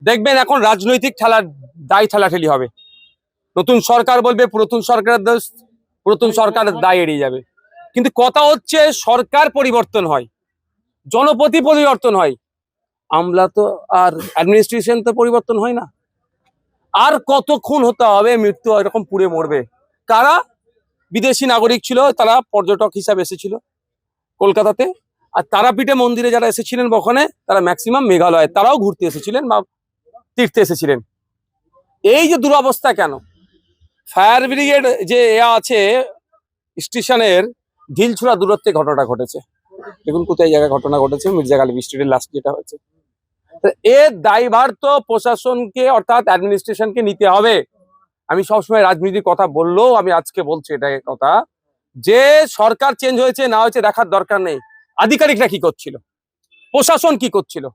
দেখবেন এখন রাজনৈতিক খেলার দায় ঠেলাঠেলি হবে। নতুন সরকার বলবে পুরাতন সরকারের দোষ, পুরাতন সরকারের দায় এড়িয়ে যাবে। কিন্তু কথা হচ্ছে সরকার পরিবর্তন হয়, জনপতি পরিবর্তন হয়, আমলা তো আর অ্যাডমিনিস্ট্রেশন তো পরিবর্তন হয় না। আর কতক্ষণ হতে হবে মৃত্যু এরকম পুড়ে মরবে? কারা বিদেশি নাগরিক ছিল, তারা পর্যটক হিসাবে এসেছিল কলকাতাতে, আর তারাপীঠে মন্দিরে যারা এসেছিলেন ওখানে তারা ম্যাক্সিমাম মেঘালয়, তারাও ঘুরতে এসেছিলেন বা তীর্থে এসেছিলেন। এই যে দুরবস্থা কেন? ফায়ার ব্রিগেড যে আছে স্টেশনের ঢিলছোড়া দূরত্বে ঘটনাটা ঘটেছে। দেখুন কোথায় জায়গায় ঘটনা ঘটেছে, মির্জা গালিব স্ট্রিটের লাস্ট যেটা হয়েছে। এর দায়ভার তো প্রশাসনকে অর্থাৎ অ্যাডমিনিস্ট্রেশনকে নিতে হবে। আমি সবসময় রাজনীতির কথা বললেও আমি আজকে বলছি এটা কথা, যে সরকার চেঞ্জ হয়েছে না হয়েছে দেখার দরকার নেই, আধিকারিকরা কি করছিল, প্রশাসন কি করছিল।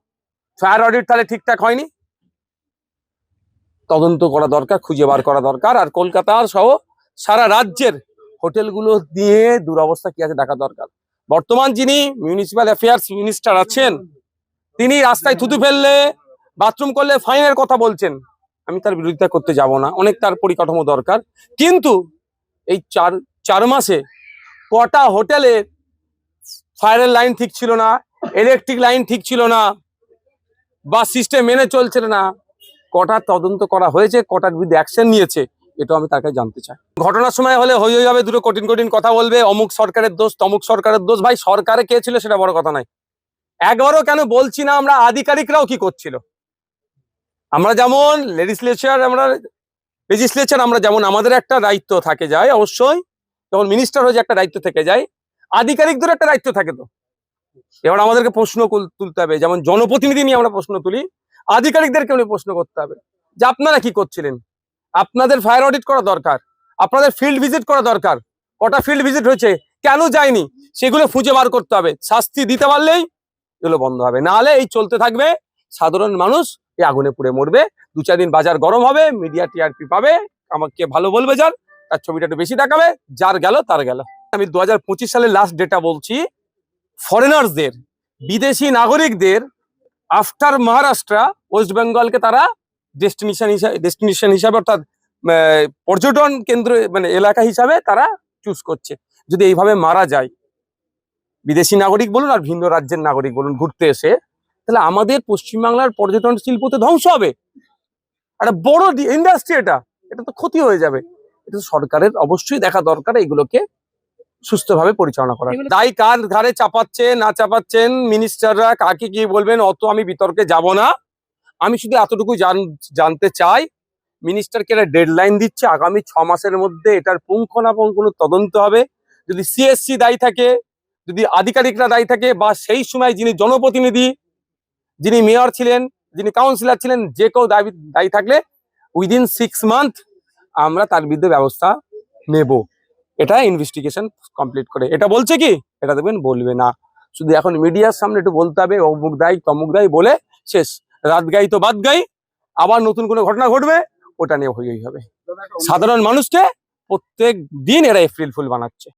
ফায়ার অডিট তাহলে ঠিকঠাক হয়নি, তদন্ত করা দরকার, খুঁজে বার করা দরকার। আর কলকাতার সহ সারা রাজ্যের হোটেলগুলো দিয়ে দুরবস্থা কি আছে দেখা দরকার। বর্তমান যিনি মিউনিসিপ্যাল অ্যাফেয়ার্স মিনিস্টার আছেন, তিনি রাস্তায় থুতু ফেললে, বাথরুম করলে ফাইনের কথা বলছেন। আমি তার বিরোধিতা করতে যাব না, অনেক তার পরিকাঠামো দরকার। কিন্তু এই চার মাসে কটা হোটেলে ফায়ারের লাইন ঠিক ছিল না, ইলেকট্রিক লাইন ঠিক ছিল না, বা সিস্টেম মেনে চলছে না, কটা তদন্ত করা হয়েছে, কটার বিরুদ্ধে অ্যাকশন নিয়েছে, এটা আমি তাকে জানতে চাই। ঘটনার সময় হলে হই হই হবে, দুটো কঠিন কঠিন কথা বলবে, অমুক সরকারের দোষ তমুক সরকারের দোষ। ভাই সরকারে কে ছিল সেটা বড় কথা নাই, একবারও কেন বলছি না আমরা আধিকারিকরাও কি করছিল। আমরা যেমন লেজিসলেচার আমরা যেমন আমাদের একটা দায়িত্ব থাকে যায়, অবশ্যই যখন মিনিস্টার হয়ে একটা দায়িত্ব থেকে যায়, আধিকারিকদের একটা দায়িত্ব থাকে। তো এবার আমাদেরকে প্রশ্ন তুলতে হবে, যেমন জনপ্রতিনিধি নিয়ে আমরা প্রশ্ন তুলি, আধিকারিকদেরকে নিয়ে প্রশ্ন করতে হবে যে আপনারা কি করছিলেন। আপনাদের ফায়ার অডিট করা দরকার, আপনাদের ফিল্ড ভিজিট করা দরকার। কটা ফিল্ড ভিজিট হয়েছে, কেন যায়নি, সেগুলো খুঁজে বার করতে হবে। শাস্তি দিতে পারলেই এগুলো বন্ধ হবে, না হলে এই চলতে থাকবে। সাধারণ মানুষ এই আগুনে পুড়ে মরবে। 2-4 দিন বাজার গরম হবে, মিডিয়া টিআরপি পাবে, আমাকে ভালো বলবে, যার তার ছবিটা একটু বেশি দেখাবে, যার গেল তার গেল। আমি 2025 সালের লাস্ট ডেটা বলছি। ফরেনার্সদের, বিদেশি নাগরিকদের আফটার মহারাষ্ট্র, ওয়েস্ট বেঙ্গলকে তারা ডেস্টিনেশন হিসাবে অর্থাৎ পর্যটন কেন্দ্র মানে এলাকা হিসাবে তারা চুজ করছে। যদি এইভাবে মারা যায় বিদেশি নাগরিক বলুন আর ভিন্ন রাজ্যের নাগরিক বলুন ঘুরতে এসে, তাহলে আমাদের পশ্চিমবাংলার পর্যটন শিল্প তো ধ্বংস হবে। একটা বড় ইন্ডাস্ট্রি, এটা তো ক্ষতি হয়ে যাবে। এটা সরকারের অবশ্যই দেখা দরকার এগুলোকে সুস্থভাবে পরিচালনা করা। দায় কার ঘাড়ে চাপাচ্ছে না চাপাচ্ছেন মিনিস্টাররা, কাকে কি বলবেন অত আমি বিতর্কে যাব না। আমি শুধু এতটুকু জানতে চাই, মিনিস্টারকে একটা ডেডলাইন দিচ্ছে, আগামী 6 মাসের মধ্যে এটার পুঙ্খানুপুঙ্খ তদন্ত হবে। যদি সিএসসি দায়ী থাকে, যদি আধিকারিকরা দায়ী থাকে, বা সেই সময় যিনি জনপ্রতিনিধি, যিনি মেয়র ছিলেন, যিনি কাউন্সিলর ছিলেন, যে কেউ দায়ী থাকলে উইদিন 6 মান্থ আমরা তার বিরুদ্ধে ব্যবস্থা নেব। এটা ইনভেস্টিগেশন কমপ্লিট করে। এটা বলছে কি, এটা দেখবেন বলবে না, শুধু এখন মিডিয়ার সামনে একটু বলতে হবে অমুক দায়ী তমুক দায়ী বলে শেষ। রাত গাই তো বাদ গাই, আবার নতুন কোনো ঘটনা ঘটবে, ওটা নিয়ে হই হবে। সাধারণ মানুষকে প্রত্যেক দিন এরা এপ্রিল ফুল বানাচ্ছে।